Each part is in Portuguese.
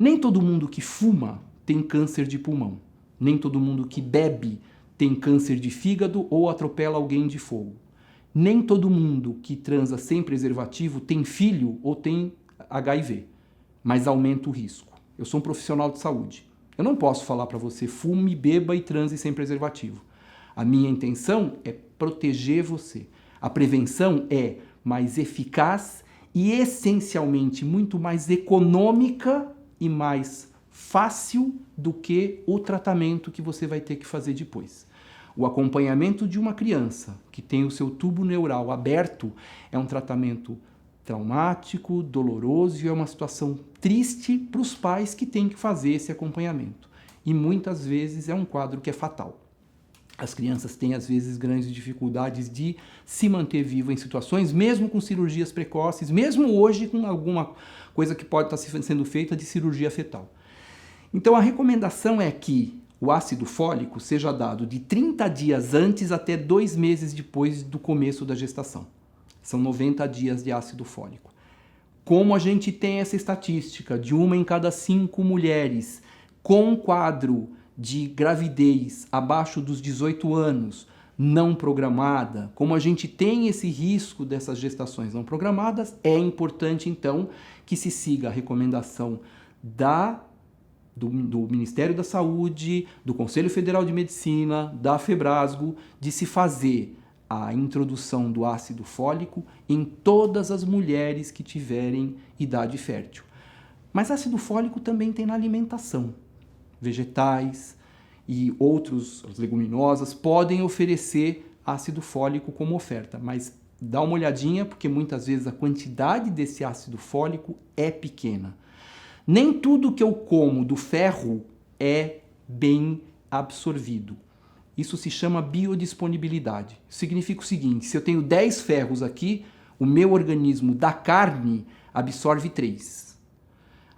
Nem todo mundo que fuma tem câncer de pulmão. Nem todo mundo que bebe tem câncer de fígado ou atropela alguém de fogo. Nem todo mundo que transa sem preservativo tem filho ou tem HIV, mas aumenta o risco. Eu sou um profissional de saúde. Eu não posso falar para você fume, beba e transe sem preservativo. A minha intenção é proteger você. A prevenção é mais eficaz e essencialmente muito mais econômica e mais fácil do que o tratamento que você vai ter que fazer depois. O acompanhamento de uma criança que tem o seu tubo neural aberto é um tratamento traumático, doloroso e é uma situação triste para os pais que têm que fazer esse acompanhamento. E muitas vezes é um quadro que é fatal. As crianças têm, às vezes, grandes dificuldades de se manter vivo em situações, mesmo com cirurgias precoces, mesmo hoje com alguma coisa que pode estar sendo feita de cirurgia fetal. Então, a recomendação é que o ácido fólico seja dado de 30 dias antes até 2 meses depois do começo da gestação. São 90 dias de ácido fólico. Como a gente tem essa estatística de 1 em cada 5 mulheres com quadro de gravidez abaixo dos 18 anos não programada, como a gente tem esse risco dessas gestações não programadas, é importante então que se siga a recomendação do Ministério da Saúde, do Conselho Federal de Medicina, da Febrasgo, de se fazer a introdução do ácido fólico em todas as mulheres que tiverem idade fértil. Mas ácido fólico também tem na alimentação. Vegetais e outros, as leguminosas, podem oferecer ácido fólico como oferta, mas dá uma olhadinha porque muitas vezes a quantidade desse ácido fólico é pequena. Nem tudo que eu como do ferro é bem absorvido. Isso se chama biodisponibilidade. Significa o seguinte, se eu tenho 10 ferros aqui, o meu organismo da carne absorve 3.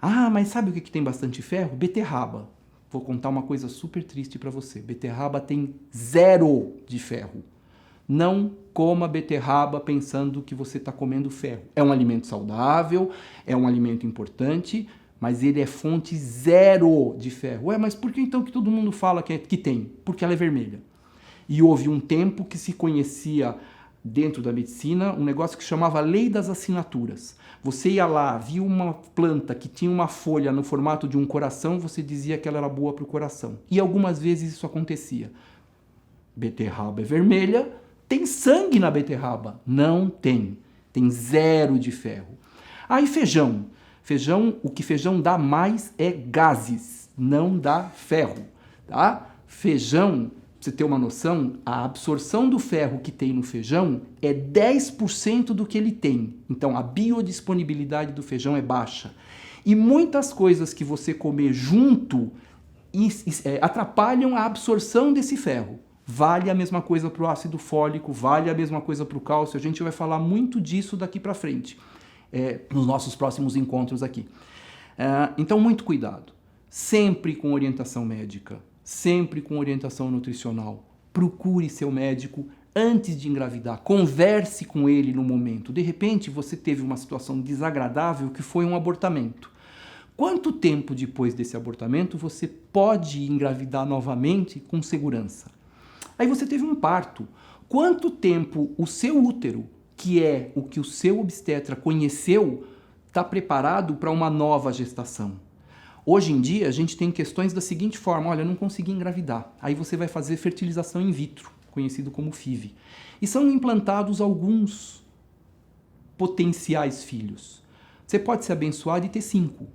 Ah, mas sabe o que tem bastante ferro? Beterraba. Vou contar uma coisa super triste para você. Beterraba tem 0 de ferro. Não coma beterraba pensando que você está comendo ferro. É um alimento saudável, é um alimento importante, mas ele é fonte 0 de ferro. Ué, mas por que então que todo mundo fala que tem? Porque ela é vermelha. E houve um tempo que se conhecia dentro da medicina um negócio que chamava Lei das Assinaturas. Você ia lá, via uma planta que tinha uma folha no formato de um coração, você dizia que ela era boa para o coração. E algumas vezes isso acontecia. Beterraba é vermelha, tem sangue na beterraba? Não tem. Tem 0 de ferro. Aí feijão. O que feijão dá mais é gases, não dá ferro, tá? Feijão, pra você ter uma noção, a absorção do ferro que tem no feijão é 10% do que ele tem. Então, a biodisponibilidade do feijão é baixa. E muitas coisas que você comer junto atrapalham a absorção desse ferro. Vale a mesma coisa para o ácido fólico, vale a mesma coisa para o cálcio. A gente vai falar muito disso daqui para frente. Nos nossos próximos encontros aqui. Então, muito cuidado. Sempre com orientação médica, sempre com orientação nutricional. Procure seu médico antes de engravidar. Converse com ele no momento. De repente, você teve uma situação desagradável que foi um abortamento. Quanto tempo depois desse abortamento você pode engravidar novamente com segurança? Aí você teve um parto. Quanto tempo o seu útero, que é o que o seu obstetra conheceu, está preparado para uma nova gestação? Hoje em dia, a gente tem questões da seguinte forma: olha, eu não consegui engravidar. Aí você vai fazer fertilização in vitro, conhecido como FIV. E são implantados alguns potenciais filhos. Você pode ser abençoado e ter 5,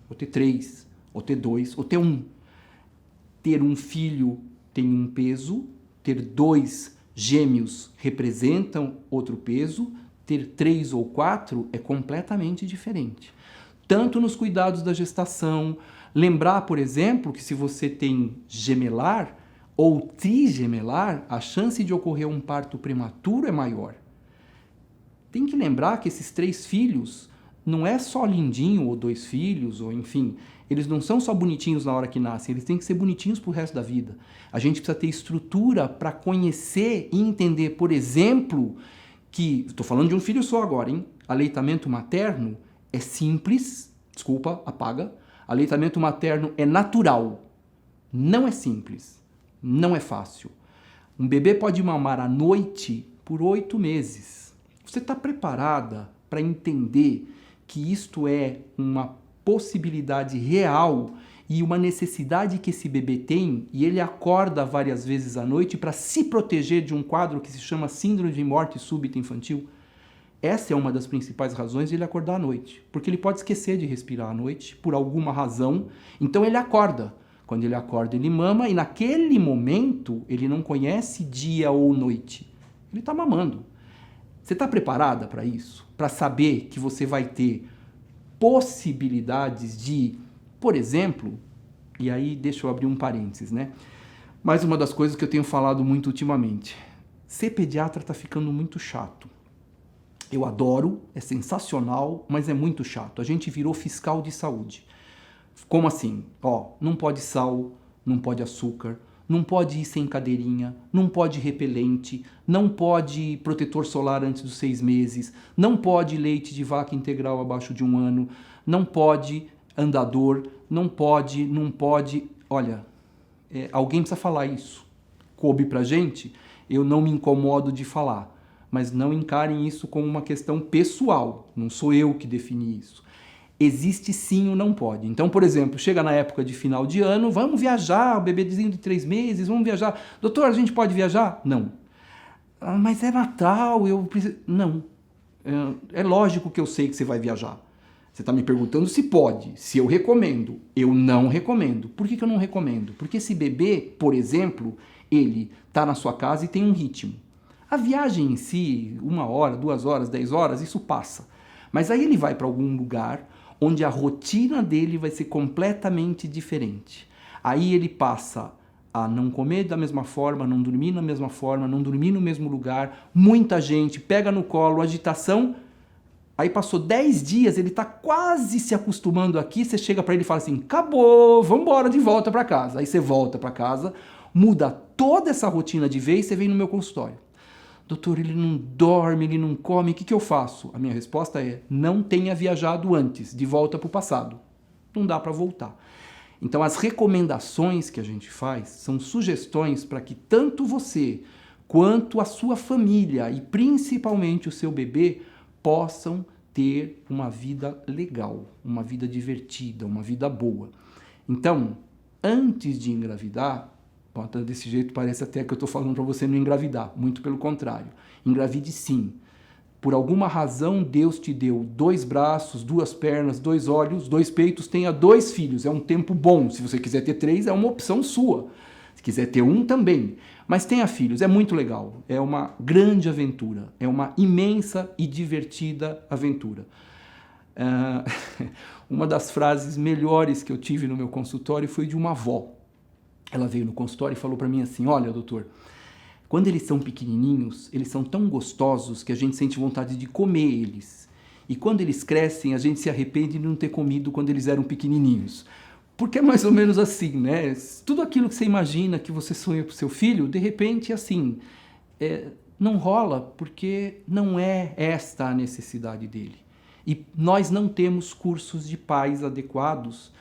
ou ter 3, ou ter 2, ou ter 1. Ter um filho tem um peso, ter 2 gêmeos representam outro peso, ter 3 ou 4 é completamente diferente. Tanto nos cuidados da gestação, lembrar, por exemplo, que se você tem gemelar ou trigemelar, a chance de ocorrer um parto prematuro é maior. Tem que lembrar que esses 3 filhos não é só lindinho, ou 2 filhos, ou enfim, eles não são só bonitinhos na hora que nascem, eles têm que ser bonitinhos pro resto da vida. A gente precisa ter estrutura para conhecer e entender, por exemplo, que, estou falando de um filho só agora, hein? Aleitamento materno é simples, desculpa, apaga. Aleitamento materno é natural, não é simples, não é fácil. Um bebê pode mamar à noite por 8 meses. Você está preparada para entender que isto é uma possibilidade real e uma necessidade que esse bebê tem, e ele acorda várias vezes à noite para se proteger de um quadro que se chama síndrome de morte súbita infantil? Essa é uma das principais razões de ele acordar à noite, porque ele pode esquecer de respirar à noite por alguma razão, então ele acorda. Quando ele acorda, ele mama e naquele momento ele não conhece dia ou noite. Ele está mamando. Você está preparada para isso? Para saber que você vai ter possibilidades de, por exemplo, e aí deixa eu abrir um parênteses, né? Mais uma das coisas que eu tenho falado muito ultimamente. Ser pediatra está ficando muito chato. Eu adoro, é sensacional, mas é muito chato. A gente virou fiscal de saúde. Como assim? Não pode sal, não pode açúcar, não pode ir sem cadeirinha, não pode repelente, não pode protetor solar antes dos 6 meses, não pode leite de vaca integral abaixo de 1 ano, não pode andador, não pode. Olha, alguém precisa falar isso. Coube pra gente, eu não me incomodo de falar. Mas não encarem isso como uma questão pessoal. Não sou eu que defini isso. Existe sim o não pode. Então, por exemplo, chega na época de final de ano, vamos viajar, o bebezinho de 3 meses, vamos viajar. Doutor, a gente pode viajar? Não. Mas é Natal, eu preciso... Não. É lógico que eu sei que você vai viajar. Você está me perguntando se pode, se eu recomendo. Eu não recomendo. Por que eu não recomendo? Porque esse bebê, por exemplo, ele está na sua casa e tem um ritmo. A viagem em si, 1 hora, 2 horas, 10 horas, isso passa. Mas aí ele vai para algum lugar onde a rotina dele vai ser completamente diferente. Aí ele passa a não comer da mesma forma, não dormir da mesma forma, não dormir no mesmo lugar, muita gente, pega no colo, agitação. Aí passou 10 dias, ele está quase se acostumando aqui, você chega para ele e fala assim, acabou, vamos embora de volta para casa. Aí você volta para casa, muda toda essa rotina de vez, você vem no meu consultório. Doutor, ele não dorme, ele não come, o que eu faço? A minha resposta é, não tenha viajado antes, de volta para o passado. Não dá para voltar. Então, as recomendações que a gente faz são sugestões para que tanto você, quanto a sua família e principalmente o seu bebê possam ter uma vida legal, uma vida divertida, uma vida boa. Então, antes de engravidar, desse jeito parece até que eu estou falando para você não engravidar, muito pelo contrário. Engravide sim. Por alguma razão Deus te deu 2 braços, 2 pernas, 2 olhos, 2 peitos, tenha 2 filhos, é um tempo bom. Se você quiser ter 3, é uma opção sua. Se quiser ter 1 também. Mas tenha filhos, é muito legal, é uma grande aventura, é uma imensa e divertida aventura. Uma das frases melhores que eu tive no meu consultório foi de uma avó. Ela veio no consultório e falou para mim assim, olha, doutor, quando eles são pequenininhos, eles são tão gostosos que a gente sente vontade de comer eles. E quando eles crescem, a gente se arrepende de não ter comido quando eles eram pequenininhos. Porque é mais ou menos assim, né? Tudo aquilo que você imagina que você sonha para o seu filho, de repente, assim, não rola porque não é esta a necessidade dele. E nós não temos cursos de pais adequados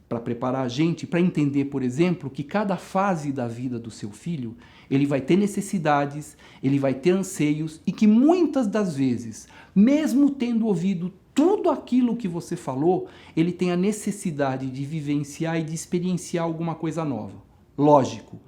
para preparar a gente para entender, por exemplo, que cada fase da vida do seu filho, ele vai ter necessidades, ele vai ter anseios e que muitas das vezes, mesmo tendo ouvido tudo aquilo que você falou, ele tem a necessidade de vivenciar e de experienciar alguma coisa nova. Lógico,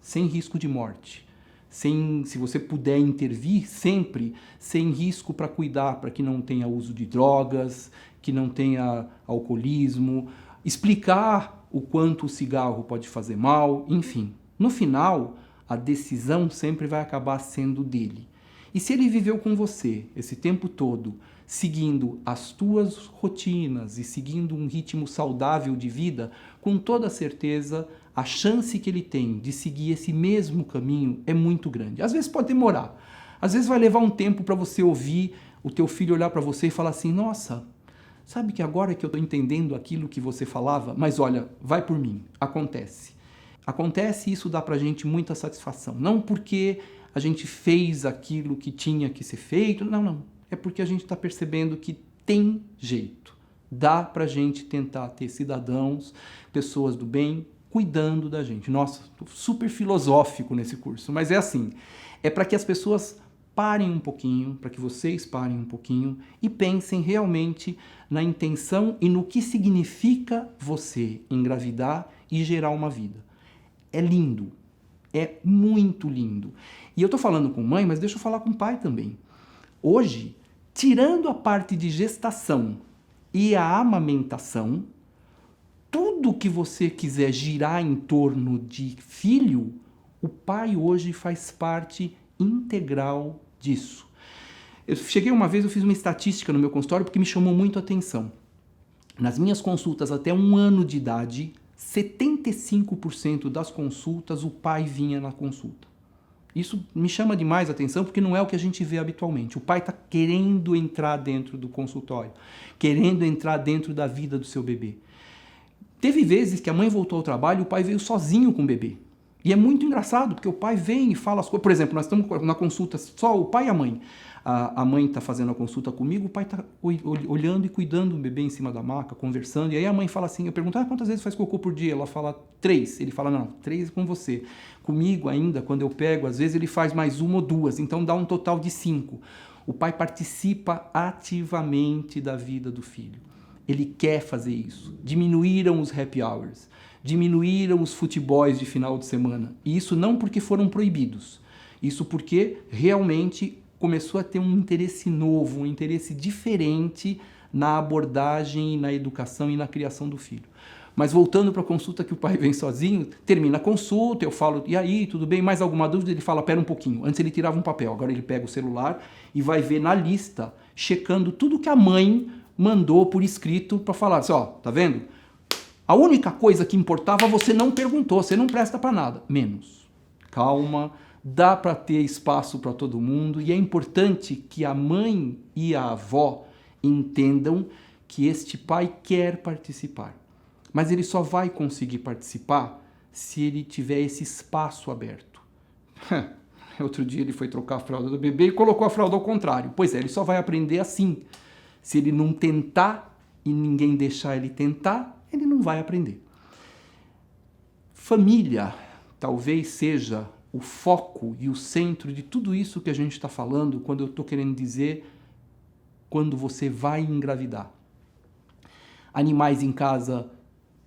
sem risco de morte. Se você puder intervir, sempre sem risco para cuidar, para que não tenha uso de drogas, que não tenha alcoolismo, explicar o quanto o cigarro pode fazer mal, enfim. No final, a decisão sempre vai acabar sendo dele. E se ele viveu com você esse tempo todo, seguindo as tuas rotinas e seguindo um ritmo saudável de vida, com toda certeza, a chance que ele tem de seguir esse mesmo caminho é muito grande. Às vezes pode demorar. Às vezes vai levar um tempo para você ouvir o teu filho olhar para você e falar assim, nossa, sabe que agora que eu estou entendendo aquilo que você falava, mas olha, vai por mim, acontece. Acontece e isso dá pra gente muita satisfação. Não porque a gente fez aquilo que tinha que ser feito, não. É porque a gente está percebendo que tem jeito. Dá pra gente tentar ter cidadãos, pessoas do bem, cuidando da gente. Nossa, tô super filosófico nesse curso, mas é assim, é para que as pessoas parem um pouquinho, para que vocês parem um pouquinho e pensem realmente na intenção e no que significa você engravidar e gerar uma vida. É lindo, é muito lindo. E eu tô falando com mãe, mas deixa eu falar com pai também. Hoje, tirando a parte de gestação e a amamentação, tudo que você quiser girar em torno de filho, o pai hoje faz parte integral disso. Eu cheguei uma vez, eu fiz uma estatística no meu consultório porque me chamou muito a atenção. Nas minhas consultas até 1 ano de idade, 75% das consultas o pai vinha na consulta. Isso me chama demais a atenção porque não é o que a gente vê habitualmente. O pai está querendo entrar dentro do consultório, querendo entrar dentro da vida do seu bebê. Teve vezes que a mãe voltou ao trabalho e o pai veio sozinho com o bebê. E é muito engraçado, porque o pai vem e fala as coisas. Por exemplo, nós estamos na consulta, só o pai e a mãe. A mãe está fazendo a consulta comigo, o pai está olhando e cuidando do bebê em cima da maca, conversando. E aí a mãe fala assim, eu pergunto, quantas vezes faz cocô por dia? Ela fala 3. Ele fala, não, 3 é com você. Comigo ainda, quando eu pego, às vezes ele faz mais 1 ou 2. Então dá um total de 5. O pai participa ativamente da vida do filho. Ele quer fazer isso. Diminuíram os happy hours, diminuíram os futebols de final de semana. E isso não porque foram proibidos. Isso porque realmente começou a ter um interesse novo, um interesse diferente na abordagem, na educação e na criação do filho. Mas voltando para a consulta que o pai vem sozinho, termina a consulta, eu falo, e aí, tudo bem? Mais alguma dúvida? Ele fala, pera um pouquinho. Antes ele tirava um papel, agora ele pega o celular e vai ver na lista, checando tudo que a mãe mandou por escrito para falar assim, ó, tá vendo? A única coisa que importava você não perguntou, você não presta para nada. Menos. Calma, dá para ter espaço para todo mundo e é importante que a mãe e a avó entendam que este pai quer participar. Mas ele só vai conseguir participar se ele tiver esse espaço aberto. Outro dia ele foi trocar a fralda do bebê e colocou a fralda ao contrário. Pois é, ele só vai aprender assim. Se ele não tentar e ninguém deixar ele tentar, ele não vai aprender. Família talvez seja o foco e o centro de tudo isso que a gente está falando quando eu estou querendo dizer quando você vai engravidar. Animais em casa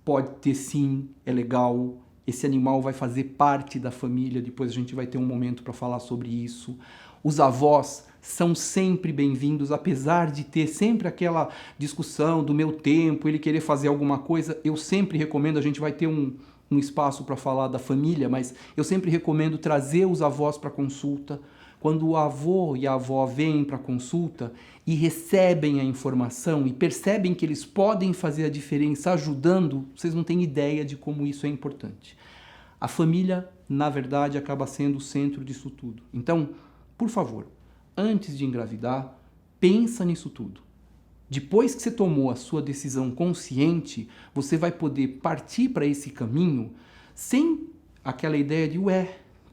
pode ter sim, é legal. Esse animal vai fazer parte da família, depois a gente vai ter um momento para falar sobre isso. Os avós são sempre bem-vindos, apesar de ter sempre aquela discussão do meu tempo, ele querer fazer alguma coisa, eu sempre recomendo, a gente vai ter um espaço para falar da família, mas eu sempre recomendo trazer os avós para consulta. Quando o avô e a avó vêm para consulta e recebem a informação e percebem que eles podem fazer a diferença ajudando, vocês não têm ideia de como isso é importante. A família, na verdade, acaba sendo o centro disso tudo. Então, por favor, antes de engravidar, pensa nisso tudo. Depois que você tomou a sua decisão consciente, você vai poder partir para esse caminho sem aquela ideia de,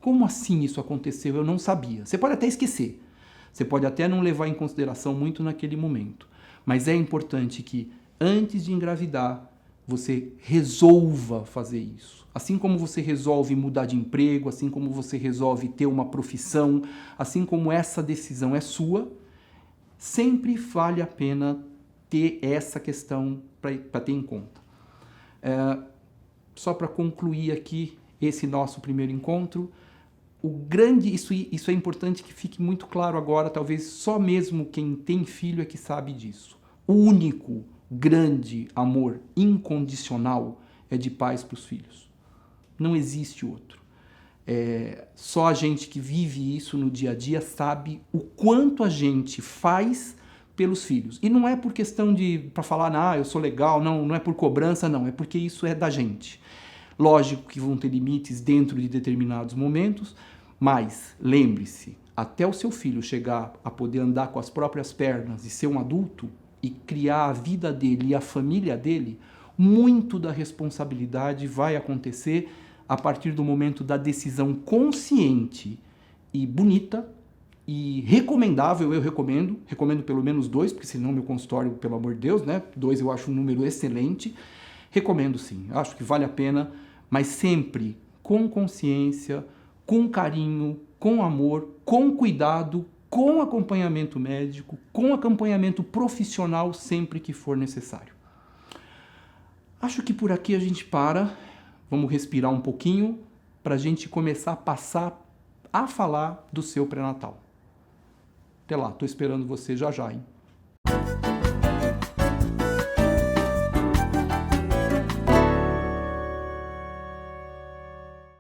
como assim isso aconteceu? Eu não sabia. Você pode até esquecer. Você pode até não levar em consideração muito naquele momento. Mas é importante que, antes de engravidar, você resolva fazer isso. Assim como você resolve mudar de emprego, assim como você resolve ter uma profissão, assim como essa decisão é sua, sempre vale a pena ter essa questão para ter em conta. Só para concluir aqui esse nosso primeiro encontro, isso é importante que fique muito claro agora, talvez só mesmo quem tem filho é que sabe disso. O único grande amor incondicional é de pais para os filhos. Não existe outro. Só a gente que vive isso no dia a dia sabe o quanto a gente faz pelos filhos. E não é por questão para falar, eu sou legal, não é por cobrança, não, é porque isso é da gente. Lógico que vão ter limites dentro de determinados momentos, mas lembre-se, até o seu filho chegar a poder andar com as próprias pernas e ser um adulto e criar a vida dele e a família dele, muito da responsabilidade vai acontecer a partir do momento da decisão consciente e bonita e recomendável, eu recomendo pelo menos 2, porque senão meu consultório, pelo amor de Deus, né? 2 eu acho um número excelente. Recomendo sim, acho que vale a pena, mas sempre com consciência, com carinho, com amor, com cuidado, com acompanhamento médico, com acompanhamento profissional sempre que for necessário. Acho que por aqui a gente para, vamos respirar um pouquinho para a gente começar a passar a falar do seu pré-natal. Até lá, estou esperando você já já, hein?